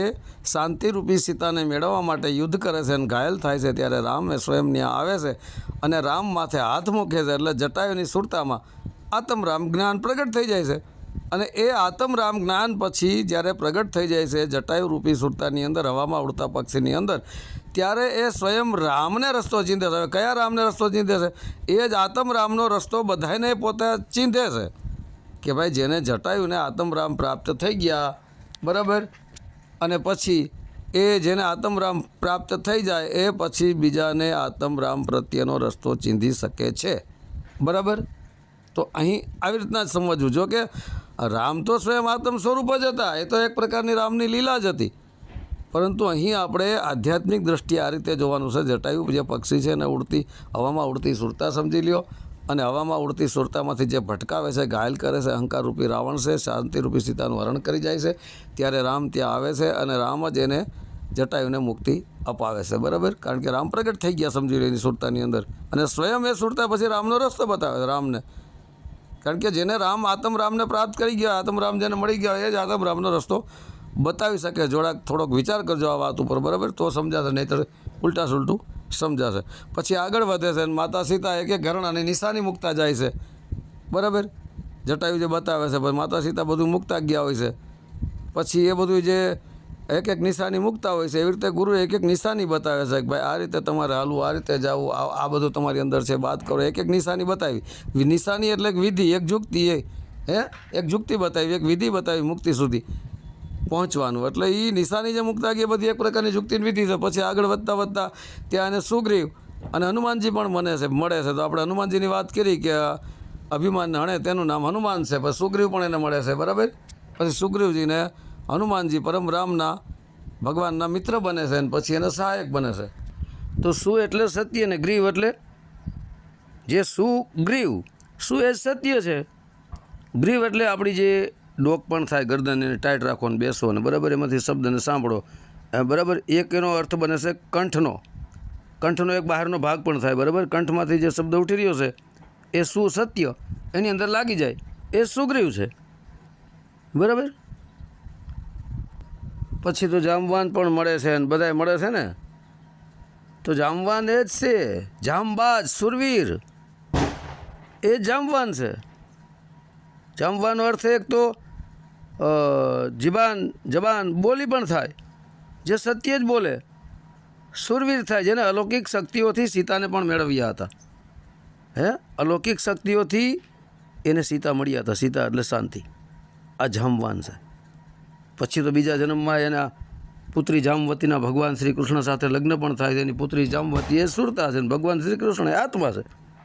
શાંતિરૂપી સીતાને મેળવવા માટે યુદ્ધ કરે છે અને ઘાયલ થાય છે. ત્યારે રામ એ સ્વયં ત્યાં આવે છે અને રામ માથે હાથ મૂકે છે. એટલે જટાયુની સુરતામાં આત્મરામ જ્ઞાન પ્રગટ થઈ જાય છે. અને એ આત્મરામ જ્ઞાન પછી જ્યારે પ્રગટ થઈ જાય છે જટાયુ રૂપી સુરતાની અંદર, હવામાં ઉડતા પક્ષીની અંદર, ત્યારે એ સ્વયં રામને રસ્તો ચીંધે છે. હવે કયા રામને રસ્તો ચીંધે છે? એ જ આત્મરામનો રસ્તો બધાને પોતે ચીંધે છે કે ભાઈ જેને જટાયુને આત્મરામ પ્રાપ્ત થઈ ગયા, બરાબર, અને પછી એ જેને આત્મરામ પ્રાપ્ત થઈ જાય એ પછી બીજાને આત્મરામ પ્રત્યેનો રસ્તો ચીંધી શકે છે, બરાબર. તો અહીં આવી રીતના જ સમજવું. જો કે રામ તો સ્વયં આત્મ સ્વરૂપ જ હતા, એ તો એક પ્રકારની રામની લીલા જ હતી, પરંતુ અહીં આપણે આધ્યાત્મિક દ્રષ્ટિએ આ રીતે જોવાનું છે. જટાયુ જે પક્ષી છે એને ઉડતી, હવામાં ઉડતી સુરતા સમજી લ્યો, અને હવામાં ઉડતી સુરતામાંથી જે ભટકાવે છે, ઘાયલ કરે છે, અહંકારરૂપી રાવણ છે, શાંતિરૂપી સીતાનું હરણ કરી જાય છે, ત્યારે રામ ત્યાં આવે છે અને રામ જ એને જટાયુને મુક્તિ અપાવે છે, બરાબર. કારણ કે રામ પ્રગટ થઈ ગયા સમજી લો એની સુરતાની અંદર, અને સ્વયં એ સુરતા પછી રામનો રસ્તો બતાવે છે રામને. કારણ કે જેને રામ આત્મરામને પ્રાપ્ત કરી ગયા, આત્મરામ જેને મળી ગયા, એ જ આત્મરામનો રસ્તો બતાવી શકે. થોડોક વિચાર કરજો આ વાત ઉપર, બરાબર, તો સમજાશે, નહીંતર ઉલટા સુલટું સમજાશે. પછી આગળ વધે છે અને માતા સીતા એક એક ઘરણાની નિશાની મૂકતા જાય છે, બરાબર. જટાયુ જે બતાવે છે, પછી માતા સીતા બધું મૂકતા ગયા હોય છે. પછી એ બધું જે એક એક નિશાની મૂકતા હોય છે, એવી રીતે ગુરુ એક એક નિશાની બતાવે છે કે ભાઈ આ રીતે તમારે હાલવું, આ રીતે જવું, આ બધું તમારી અંદર છે, બાત કરો. એક એક નિશાની બતાવી. નિશાની એટલે એક વિધિ, એક જુક્તિ, એક જુક્તિ બતાવી, એક વિધિ બતાવી મુક્તિ સુધી પહોંચવાનું. એટલે એ નિશાની જે મૂકતા ગયા બધી એક પ્રકારની જુક્તિની વિધિ છે. પછી આગળ વધતા વધતા ત્યાં એને સુગ્રીવ અને હનુમાનજી પણ મળે છે. તો આપણે હનુમાનજીની વાત કરી કે અભિમાનને હણે તેનું નામ હનુમાન છે. પછી સુગ્રીવ પણ એને મળે છે, બરાબર. પછી સુગ્રીવજીને હનુમાનજી પરમ રામના ભગવાનના મિત્ર બને છે અને પછી એને સહાયક બને છે. તો શું એટલે સત્ય ને ગ્રીવ એટલે જે સુગ્રીવ, શું એ સત્ય છે. ગ્રીવ એટલે આપણી જે ડોક પણ થાય, ગરદન એને ટાઈટ રાખો ને બેસો ને, બરાબર, એમાંથી શબ્દને સાંભળો, બરાબર. એક એનો અર્થ બને છે કંઠનો એક બહારનો ભાગ પણ થાય, બરાબર. કંઠમાંથી જે શબ્દ ઉઠી રહ્યો છે એ સત્ય એની અંદર લાગી જાય, એ સુગ્રીવ છે, બરાબર. પછી તો જામવાન પણ મળે છે અને બધાય મળે છે ને. તો જામવાન એ જ છે, જામબાજ સુરવીર, એ જામવાન છે. જામવાનો અર્થ એક તો જબાન બોલી પણ થાય, જે સત્ય જ બોલે. સુરવીર થાય, જેને અલૌકિક શક્તિઓથી સીતાને પણ મેળવ્યા હતા. અલૌકિક શક્તિઓથી એને સીતા મળ્યા હતા. સીતા એટલે શાંતિ. આ જામવાન છે. પછી તો બીજા જન્મમાં એના પુત્રી જામવતીના ભગવાન શ્રી કૃષ્ણ સાથે લગ્ન પણ થાય છે. એની પુત્રી જામવતી એ સુરતા છે, ભગવાન શ્રી કૃષ્ણ એ આત્મા છે.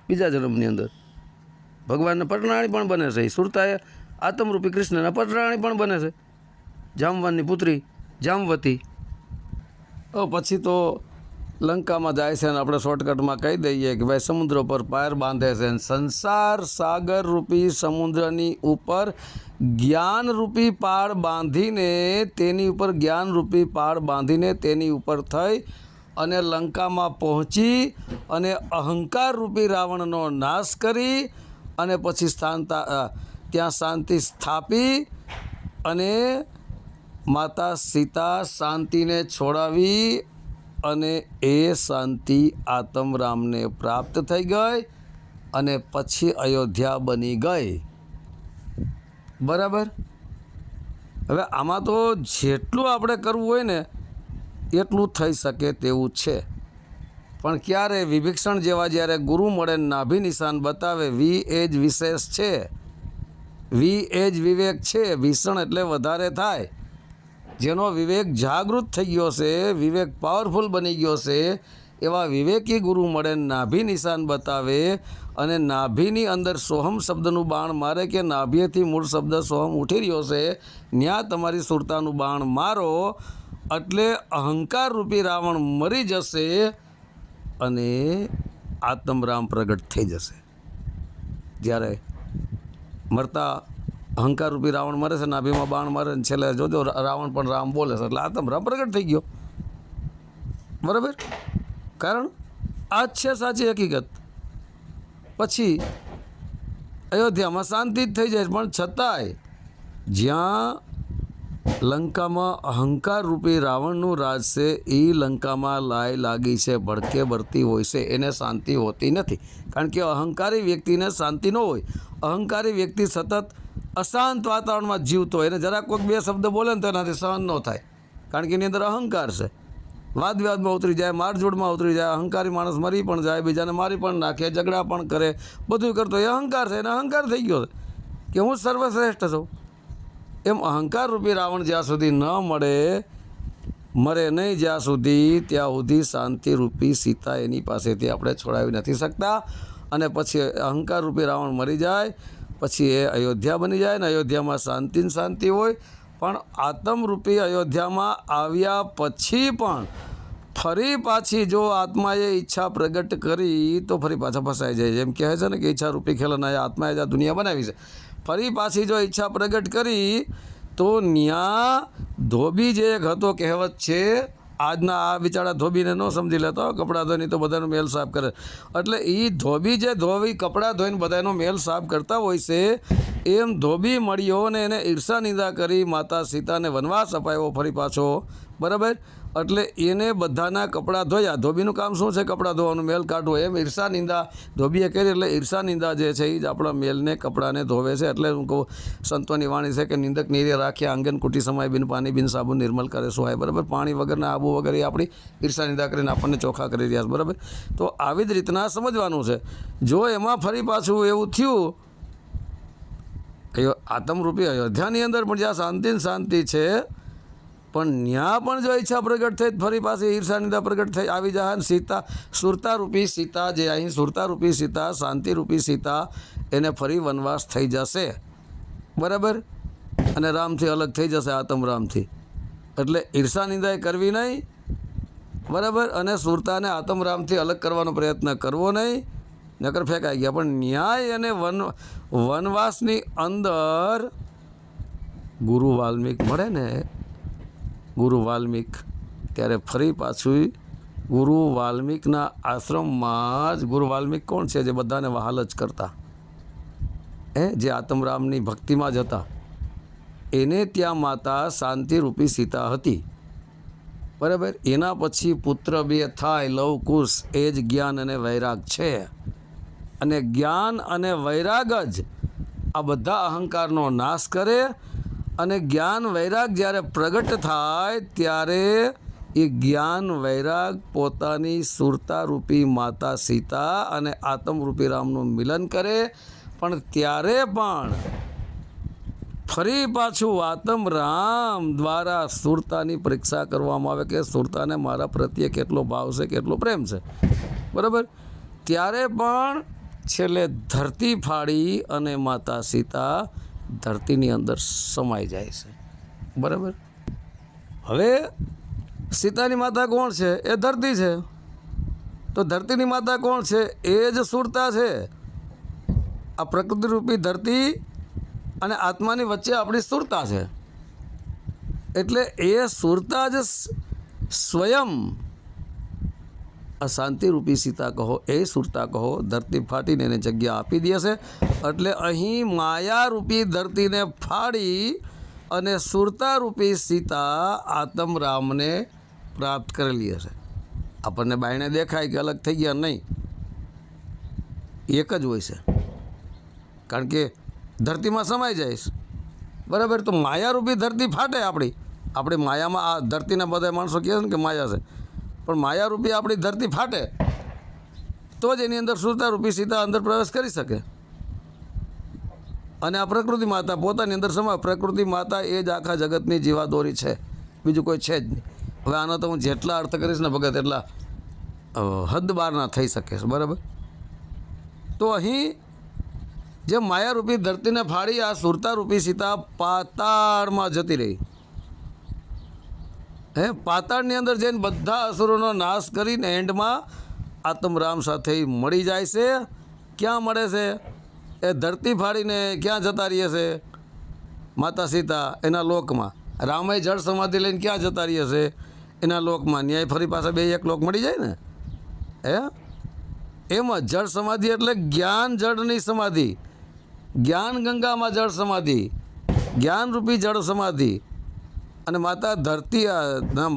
બીજા જન્મની અંદર ભગવાનના પટરાણી પણ બને છે. સુરતા એ આત્મરૂપી કૃષ્ણના પટરાણી પણ બને છે, જામવાનની પુત્રી જામવતી. પછી તો લંકામાં જાય છે અને આપણે શોર્ટકટમાં કહી દઈએ કે ભાઈ સમુદ્ર પર પાર બાંધે છે. સંસાર સાગર રૂપી સમુદ્રની ઉપર જ્ઞાનરૂપી પાળ બાંધીને, તેની ઉપર જ્ઞાનરૂપી પાળ બાંધીને તેની ઉપર થઈ અને લંકામાં પહોંચી અને અહંકારરૂપી રાવણનો નાશ કરી અને પછી ત્યાં શાંતિ સ્થાપી અને માતા સીતા શાંતિને છોડાવી અને એ શાંતિ આત્મરામને પ્રાપ્ત થઈ ગઈ અને પછી અયોધ્યા બની ગઈ, બરાબર. હવે આમાં તો જેટલું આપણે કરવું હોય ને એટલું થઈ શકે તેવું છે. પણ ક્યારે વિભીષણ જેવા જ્યારે ગુરુ મળે નાભી નિશાન બતાવે, વી એ જ વિશેષ છે, વી એ જ વિવેક છે. ભીષણ એટલે વધારે થાય. જેનો વિવેક જાગૃત થઈ ગયો છે, વિવેક પાવરફુલ બની ગયો છે, એવા વિવેકી ગુરુ મળે નાભી નિશાન બતાવે અને નાભીની અંદર સોહમ શબ્દનું બાણ મારે કે નાભીએથી મૂળ શબ્દ સોહમ ઉઠી રહ્યો છે, ત્યાં તમારી સુરતાનું બાણ મારો એટલે અહંકાર રૂપી રાવણ મરી જશે અને આત્મરામ પ્રગટ થઈ જશે. જ્યારે મરતા અહંકાર રૂપી રાવણ મરે છે, નાભીમાં બાણ મારે ને છેલ્લે જોજો રાવણ પણ રામ બોલે છે, એટલે આત્મરામ પ્રગટ થઈ ગયો, બરાબર. કારણ આ જ છે સાચી હકીકત. પછી અયોધ્યામાં શાંતિ જ થઈ જાય, પણ છતાંય જ્યાં લંકામાં અહંકાર રૂપી રાવણનું રાજ છે, એ લંકામાં લાગી છે, ભડકે ભરતી હોય છે, એને શાંતિ હોતી નથી. કારણ કે અહંકારી વ્યક્તિને શાંતિ ન હોય. અહંકારી વ્યક્તિ સતત અશાંત વાતાવરણમાં જીવતો હોય, એને જરાક કોઈક બે શબ્દ બોલે ને તો એનાથી સહન ન થાય, કારણ કે એની અંદર અહંકાર છે. વાદ વિવાદમાં ઉતરી જાય, મારઝોડમાં ઉતરી જાય, અહંકારી માણસ મરી પણ જાય, બીજાને મારી પણ નાખે, ઝઘડા પણ કરે, બધું કરતો. એ અહંકાર છે, એને અહંકાર થઈ ગયો છે કે હું સર્વશ્રેષ્ઠ છું. એમ અહંકાર રૂપી રાવણ જ્યાં સુધી ન મરે નહીં જ્યાં સુધી, ત્યાં સુધી શાંતિ રૂપી સીતા એની પાસેથી આપણે છોડાવી નથી શકતા. અને પછી અહંકાર રૂપી રાવણ મરી જાય પછી એ અયોધ્યા બની જાય ને અયોધ્યામાં શાંતિ હોય. પણ આત્મરૂપી અયોધ્યામાં આવ્યા પછી પણ ફરી પાછી જો આત્માએ ઈચ્છા પ્રગટ કરી તો ફરી પાછા ફસાઈ જાય. જેમ કહે છે ને કે ઈચ્છા રૂપી ખેલનાએ આત્માએ જ આ દુનિયા બનાવી છે. ફરી પાછી જો ઈચ્છા પ્રગટ કરી તો ન્યા ધોબી જે એક હતો, કહેવત છે, આજના આ બિચારા ધોબીને ન સમજી લેતા, કપડાં ધોઈને તો બધાનો મેલ સાફ કરે. એટલે એ ધોબી જે કપડાં ધોઈને બધાનો મેલ સાફ કરતા હોય છે, એમ ધોબી મળ્યો ને એને ઈર્ષા નિંદા કરી માતા સીતાને વનવાસ અપાયો ફરી પાછો, બરાબર. એટલે એને બધાના કપડાં ધોયા. ધોબીનું કામ શું છે? કપડાં ધોવાનું, મેલ કાઢવો. એમ ઈર્ષા નિંદા ધોબીએ કરી. એટલે ઈર્ષા નિંદા જે છે એ જ આપણા મેલને કપડાને ધોવે છે. એટલે હું કહું, સંતોની વાણી છે કે નિંદક નીરે રાખ્યા આંગન કુટી સમાય, બિન પાણી બિન સાબુ નિર્મલ કરે સુહાય, બરાબર. પાણી વગરના આબુ વગર એ આપણી ઈર્ષા નિંદા કરીને આપણને ચોખ્ખા કરી રહ્યા છે, બરાબર. તો આવી જ રીતના સમજવાનું છે. જો એમાં ફરી પાછું એવું થયું, આત્મરૂપી અયોધ્યાની અંદર પણ જ્યાં શાંતિ છે, પણ ત્યાં પણ જો ઈચ્છા પ્રગટ થઈ ફરી પાછી ઈર્ષા નિંદા પ્રગટ થઈ આવી જાય ને સીતા સુરતારૂપી સીતા જે અહીં સુરતારૂપી સીતા શાંતિરૂપી સીતા એને ફરી વનવાસ થઈ જશે, બરાબર. અને રામથી અલગ થઈ જશે, આત્મરામથી. એટલે ઈર્ષા નિંદાએ કરવી નહીં, બરાબર. અને સુરતાને આત્મરામથી અલગ કરવાનો પ્રયત્ન કરવો નહીં, નકર ફેંકાઈ ગયા. પણ ન્યાય અને વનવાસની અંદર ગુરુ વાલ્મીક મળે ને, ગુરુ વાલ્મીક, ત્યારે ફરી પાછું ગુરુ વાલ્મીકના આશ્રમમાં જ. ગુરુ વાલ્મીક કોણ છે? જે બધાને વહાલ જ કરતા, જે આત્મરામની ભક્તિમાં જ હતા. એને ત્યાં માતા શાંતિરૂપી સીતા હતી, બરાબર. એના પછી પુત્ર બે થાય, લવ કુશ. એ જ જ્ઞાન અને વૈરાગ છે. અને જ્ઞાન અને વૈરાગ જ આ બધા અહંકારનો નાશ કરે. અને જ્ઞાન વૈરાગ જ્યારે પ્રગટ થાય ત્યારે એ જ્ઞાન વૈરાગ પોતાની સુરતારૂપી માતા સીતા અને આત્મરૂપી રામનું મિલન કરે. પણ ત્યારે પણ ફરી પાછું આત્મરામ દ્વારા સુરતાની પરીક્ષા કરવામાં આવે કે સુરતાને મારા પ્રત્યે કેટલો ભાવ છે, કેટલો પ્રેમ છે, બરાબર. ત્યારે પણ છેલ્લે ધરતી ફાડી અને માતા સીતા ધરતીની અંદર સમાઈ જાય છે, બરાબર. હવે સીતાની માતા કોણ છે? એ ધરતી છે. તો ધરતીની માતા કોણ છે? એ જ સુરતા છે. આ પ્રકૃતિરૂપી ધરતી અને આત્માની વચ્ચે આપણી સુરતા છે. એટલે એ સુરતા જ સ્વયં શાંતિરૂપી સીતા કહો, એ સુરતા કહો, ધરતી ફાટીને એને જગ્યા આપી દે છે. એટલે અહીં માયારૂપી ધરતીને ફાડી અને સુરતારૂપી સીતા આત્મરામને પ્રાપ્ત કરેલી હશે. આપણને બાયણે દેખાય કે અલગ થઈ ગયા, નહીં, એક જ હોય છે. કારણ કે ધરતીમાં સમાઈ જાય, બરાબર. તો માયારૂપી ધરતી ફાટે આપણે માયામાં, આ ધરતીના બધા માણસો કહે છે ને કે માયા છે, પણ માયારૂપી આપણી ધરતી ફાટે તો જ એની અંદર સુરતારૂપી સીતા અંદર પ્રવેશ કરી શકે. અને આ પ્રકૃતિ માતા પોતાની અંદર સમાય. પ્રકૃતિ માતા એ જ આખા જગતની જીવાદોરી છે, બીજું કોઈ છે જ નહીં. હવે આનો તો હું જેટલા અર્થ કરીશ ને ભગત એટલા હદ બહાર ના થઈ શકે છે, બરાબર. તો અહીં જે માયારૂપી ધરતીને ફાડી આ સુરતારૂપી સીતા પાતાળમાં જતી રહી. પાતાળની અંદર જઈને બધા અસુરોનો નાશ કરીને એન્ડમાં આત્મરામ સાથે મળી જાય છે. ક્યાં મળે છે? એ ધરતી ફાડીને ક્યાં જતા રહીએ છે? માતા સીતા એના લોકમાં. રામે જળ સમાધિ લઈને ક્યાં જતા રહીએ છે? એના લોકમાં. ન્યાય ફરી પાછા બે એક લોક મળી જાય ને. એમ જ જળ સમાધિ એટલે જ્ઞાન જળની સમાધિ, જ્ઞાન ગંગામાં જળ સમાધિ, જ્ઞાનરૂપી જળ સમાધિ. અને માતા ધરતી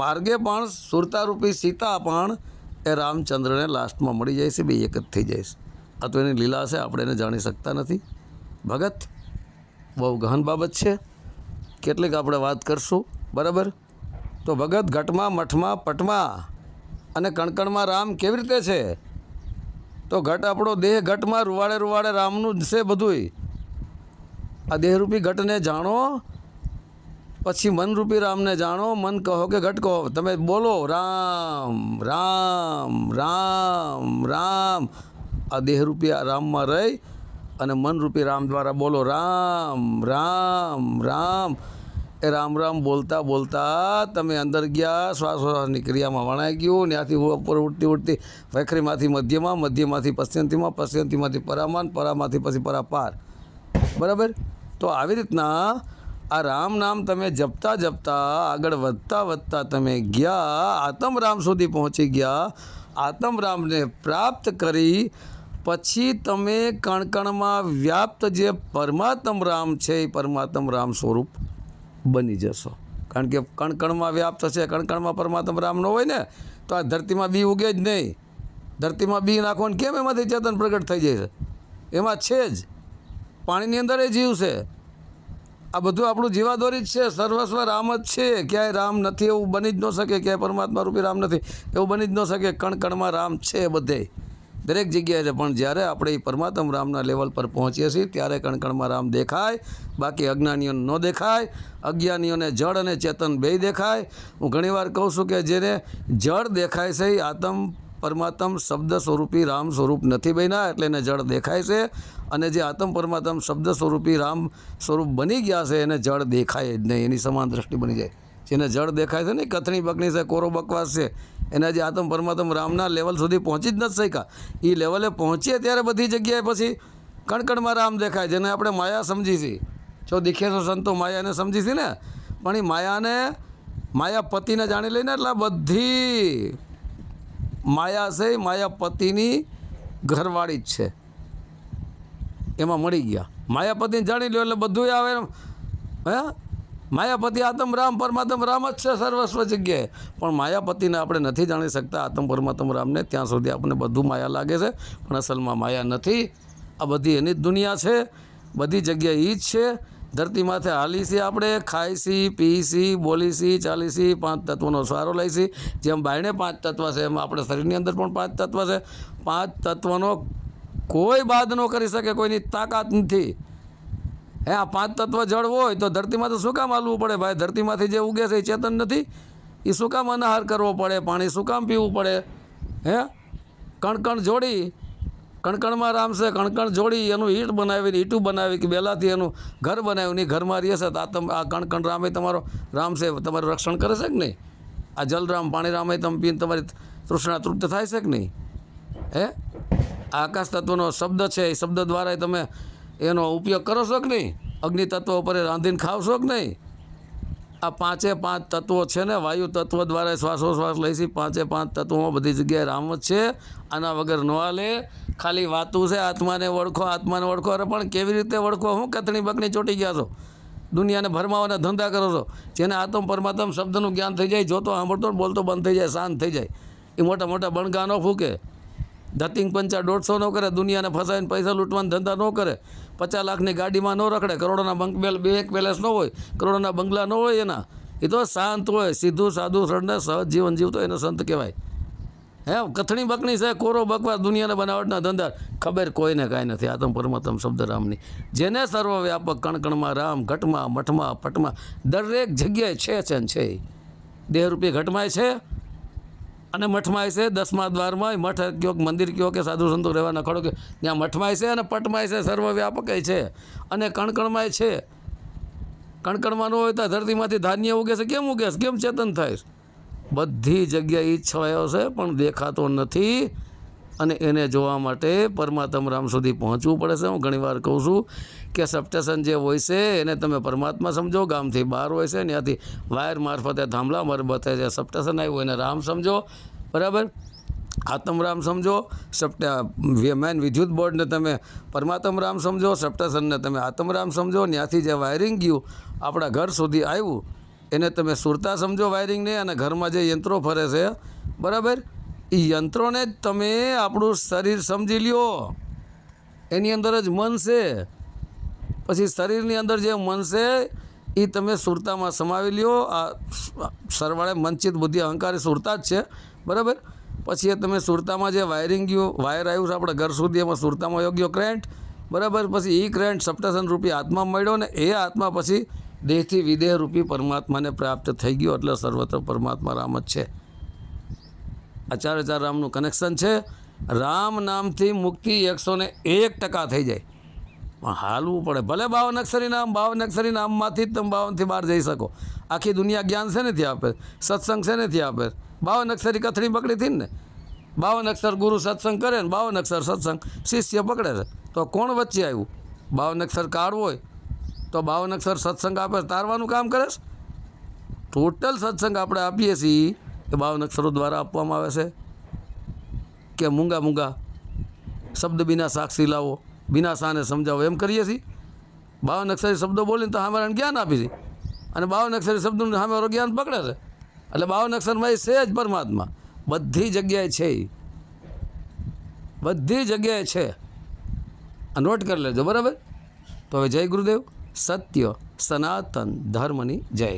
માર્ગે પણ સુરતારૂપી સીતા પણ એ રામચંદ્રને લાસ્ટમાં મળી જાય છે, બે એક જ થઈ જાય છે. આ તો એની લીલા છે, આપણે એને જાણી શકતા નથી ભગત. બહુ ગહન બાબત છે, કેટલીક આપણે વાત કરશું. બરાબર. તો ભગત ઘટમાં મઠમાં પટમાં અને કણકણમાં રામ કેવી રીતે છે? તો ઘટ આપણો દેહ, ઘટમાં રૂવાડે રૂવાડે રામનું જ છે બધુંય. આ દેહરૂપી ઘટને જાણો, પછી મનરૂપી રામને જાણો. મન કહો કે ઘટ કહો, તમે બોલો રામ રામ રામ રામ. આ દેહરૂપી આ રામમાં રહી અને મનરૂપી રામ દ્વારા બોલો રામ રામ રામ. એ રામ રામ બોલતા બોલતા તમે અંદર ગયા, શ્વાસોશ્વાસની ક્રિયામાં વણાઈ ગયું. ત્યાંથી ઉપર ઉઠતી ઉઠતી વૈખરીમાંથી મધ્યમાં, મધ્યમાંથી પશ્ચંતીમાં, પશ્ચંતીમાંથી પરામાન, પરામાંથી પછી પરાપાર. બરાબર. તો આવી રીતના આ રામ નામ તમે જપતા જપતા આગળ વધતા વધતા તમે ગયા, આત્મરામ સુધી પહોંચી ગયા. આત્મરામને પ્રાપ્ત કરી પછી તમે કણકણમાં વ્યાપ્ત જે પરમાત્મ રામ છે એ પરમાત્મ રામ સ્વરૂપ બની જશો. કારણ કે કણકણમાં વ્યાપ્ત છે, કણકણમાં પરમાત્મ રામ ન હોય ને તો આ ધરતીમાં બી ઉગે જ નહીં. ધરતીમાં બી નાખો ને કેમ એમાંથી ચેતન પ્રગટ થઈ જાય છે? એમાં છે જ, પાણીની અંદર એ જીવ છે. આ બધું આપણું જીવાદોરી જ છે. સર્વસ્વ રામ જ છે. ક્યાંય રામ નથી એવું બની જ ન શકે. ક્યાંય પરમાત્મા રૂપી રામ નથી એવું બની જ ન શકે. કણકણમાં રામ છે બધે, દરેક જગ્યાએ છે. પણ જ્યારે આપણે એ પરમાત્મ રામના લેવલ પર પહોંચીએ છીએ ત્યારે કણકણમાં રામ દેખાય, બાકી અજ્ઞાનીઓને ન દેખાય. અજ્ઞાનીઓને જળ અને ચેતન બેય દેખાય. હું ઘણીવાર કહું છું કે જેને જળ દેખાય છે એ આત્મ પરમાત્મ શબ્દ સ્વરૂપી રામ સ્વરૂપ નથી બન્યા, એટલે એને જળ દેખાય છે. અને જે આત્મ પરમાત્મ શબ્દ સ્વરૂપી રામ સ્વરૂપ બની ગયા છે એને જળ દેખાય જ નહીં. એની સમાન દ્રષ્ટિ બની જાય. જેને જળ દેખાય છે ને કથણી બકણી છે, કોરો બકવાસ છે, એના જે આત્મ પરમાત્મ રામના લેવલ સુધી પહોંચી જ નથી શક્યા. એ લેવલે પહોંચીએ ત્યારે બધી જગ્યાએ પછી કણકણમાં રામ દેખાય. જેને આપણે માયા સમજી છીએ. જો દીખે છો સંતો માયાને સમજી છીએ ને, પણ એ માયાને, માયાપતિને જાણી લઈને એટલે બધી માયા છે એ માયાપતિની ઘરવાળી જ છે, એમાં મળી ગયા. માયાપતિને જાણી લો એટલે બધું આવે. હે, માયાપતિ આત્મ રામ પરમાત્મ રામ જ છે સર્વસ્વ જગ્યાએ. પણ માયાપતિને આપણે નથી જાણી શકતા, આત્મ પરમાત્મ રામને. ત્યાં સુધી આપણને બધું માયા લાગે છે, પણ અસલમાં માયા નથી. આ બધી એની જ દુનિયા છે, બધી જગ્યાએ એ જ છે. ધરતી માથે હાલીશી, આપણે ખાઈશી, પીશી, બોલીશી, ચાલીશી, 5 તત્વોનો સહારો લઈશી. જેમ બાયણે 5 તત્વ છે એમ આપણે શરીરની અંદર પણ 5 તત્વ છે. 5 તત્વનો કોઈ બાદ ન કરી શકે, કોઈની તાકાત નથી. હે, આ 5 તત્વ જળ હોય તો ધરતીમાં તો શું કામ હાલવું પડે ભાઈ? ધરતીમાંથી જે ઉગે છે એ ચેતન નથી, એ શું કામ અનાહાર કરવો પડે? પાણી શું કામ પીવું પડે? હે, કણકણ જોડી, કણકણમાં રામ છે, કણકણ જોડી એનું ઈંટ બનાવીને, ઈંટું બનાવી કે બેલાથી એનું ઘર બનાવ્યું, એ ઘરમાં રહે છે. તો આ કણકણ રામ એ તમારો રામ છે, તમારું રક્ષણ કરે છે કે નહીં? આ જલરામ પાણીરામ એ તમે પીને તમારી તૃષ્ણા તૃપ્ત થાય છે કે નહીં? હે, આકાશ તત્વનો શબ્દ છે, એ શબ્દ દ્વારા તમે એનો ઉપયોગ કરો છો કે નહીં? અગ્નિ તત્વ ઉપર રાંધીને ખાવશો કે નહીં? આ 5 તત્વો છે ને, વાયુ તત્વ દ્વારા શ્વાસોશ્વાસ લઈશી. 5 તત્વોમાં બધી જગ્યાએ રામ જ છે. આના વગર ન હાલે. ખાલી વાતું છે આત્માને ઓળખો, આત્માને ઓળખો. અરે પણ કેવી રીતે ઓળખો? હું કથણી બકણી ચોટી ગયા છો, દુનિયાને ભરમાવાના ધંધા કરો છો. જેને આત્મ પરમાત્મ શબ્દનું જ્ઞાન થઈ જાય, જોતો સાંભળતો બોલતો બંધ થઈ જાય, શાંત થઈ જાય, એ મોટા મોટા બણગા ન ફૂકે, ધતિંગ પંચા 150 ન કરે, દુનિયાને ફસાવીને પૈસા લૂંટવાના ધંધા ન કરે, 50 લાખની ગાડીમાં ન રખડે, કરોડોના એક પેલેસ ન હોય, કરોડોના બંગલા ન હોય એના. એ તો શાંત હોય, સીધું સાદું સરળ સહજ જીવન જીવતો એને સંત કહેવાય. હે, કથણી બકણી છે, કોરો બકવાસ, દુનિયાને બનાવટના ધંધા, ખબર કોઈને કાંઈ નથી આત્મ પરમાત્મ શબ્દ રામની. જેને સર્વવ્યાપક કણકણમાં રામ, ઘટમાં મઠમાં પટમાં દરેક જગ્યાએ છે ને છે. દેહરૂપી ઘટમાંય છે અને મઠમાંય છે. 10મા દ્વારમાં મઠ કયો, મંદિર કયો કે સાધુ સંતો રહેવાના ખડો કે ત્યાં મઠમાંય છે અને પટમાંય છે, સર્વવ્યાપક છે અને કણકણમાંય છે. કણકણમાં ન હોય તો ધરતીમાંથી ધાન્ય ઉગે છે. કેમ ઉગે છે? કેમ ચેતન થાય? બધી જગ્યાએ ઈ છવાયો છે પણ દેખાતો નથી. અને એને જોવા માટે પરમાત્મ રામ સુધી પહોંચવું પડે છે. હું ઘણીવાર કહું છું કે સબસ્ટેશન જે હોય છે એને તમે પરમાત્મા સમજો, ગામથી બહાર હોય છે ત્યાંથી વાયર મારફતે થાંભલા મારફતે જે સબસ્ટેશન આવ્યું એને રામ સમજો. બરાબર, આત્મરામ સમજો. મેન વિદ્યુત બોર્ડને તમે પરમાત્મ રામ સમજો, સબસ્ટેશનને તમે આત્મરામ સમજો. ત્યાંથી જે વાયરિંગ ગયું આપણા ઘર સુધી આવ્યું એને તમે સુરતા સમજો વાયરિંગને. અને ઘરમાં જે યંત્રો ફરે છે, બરાબર, એ યંત્રોને જ તમે આપણું શરીર સમજી લ્યો. એની અંદર જ મન છે. પછી શરીરની અંદર જે મન છે એ તમે સુરતામાં સમાવી લ્યો. આ સરવાળે મનચિત બુદ્ધિ અહંકારી સુરતા જ છે, બરાબર. પછી એ તમે સુરતામાં જે વાયર આવ્યું છે આપણે ઘર સુધી, એમાં સુરતામાં યોગ્ય કરંટ, બરાબર. પછી એ કરંટ સપ્તસન રૂપી આત્મા મળ્યો ને એ આત્મા પછી દેહથી વિદેહ રૂપી પરમાત્માને પ્રાપ્ત થઈ ગયો. એટલે સર્વત્ર પરમાત્મા રામ જ છે. આ 4 રામનું કનેક્શન છે. રામ નામથી મુક્તિ 101% થઈ જાય. હાલવું પડે. ભલે 52 અક્ષરી નામમાંથી જ તમે 52થી બહાર જઈ શકો. આખી દુનિયા જ્ઞાન છે નથી આપે, સત્સંગ છે નથી આપે. 52 અક્ષરી કથળી પકડી હતી ને, 52 અક્ષર ગુરુ સત્સંગ કરે ને 52 અક્ષર સત્સંગ શિષ્ય પકડે છે. તો કોણ વચ્ચે આવ્યું? 52 અક્ષર કાળ હોય તો 52 અક્ષર સત્સંગ આપે તારવાનું કામ કરે છે. ટોટલ સત્સંગ આપણે આપીએ છીએ એ 52 અક્ષરો દ્વારા આપવામાં આવે છે. કે મૂંગા શબ્દ બિના સાક્ષી લાવો, બિના સાને સમજાવો, એમ કરીએ છીએ. 52 અક્ષરી શબ્દો બોલીને તો સામે જ્ઞાન આપી છે, અને 52 અક્ષરી શબ્દોને સામે જ્ઞાન પકડે છે. એટલે 52 અક્ષરમાં એ છે જ પરમાત્મા. બધી જગ્યાએ છે, બધી જગ્યાએ છે. આ નોટ કરી લેજો, બરાબર. તો હવે જય ગુરુદેવ. સત્ય સનાતન ધર્મની જય.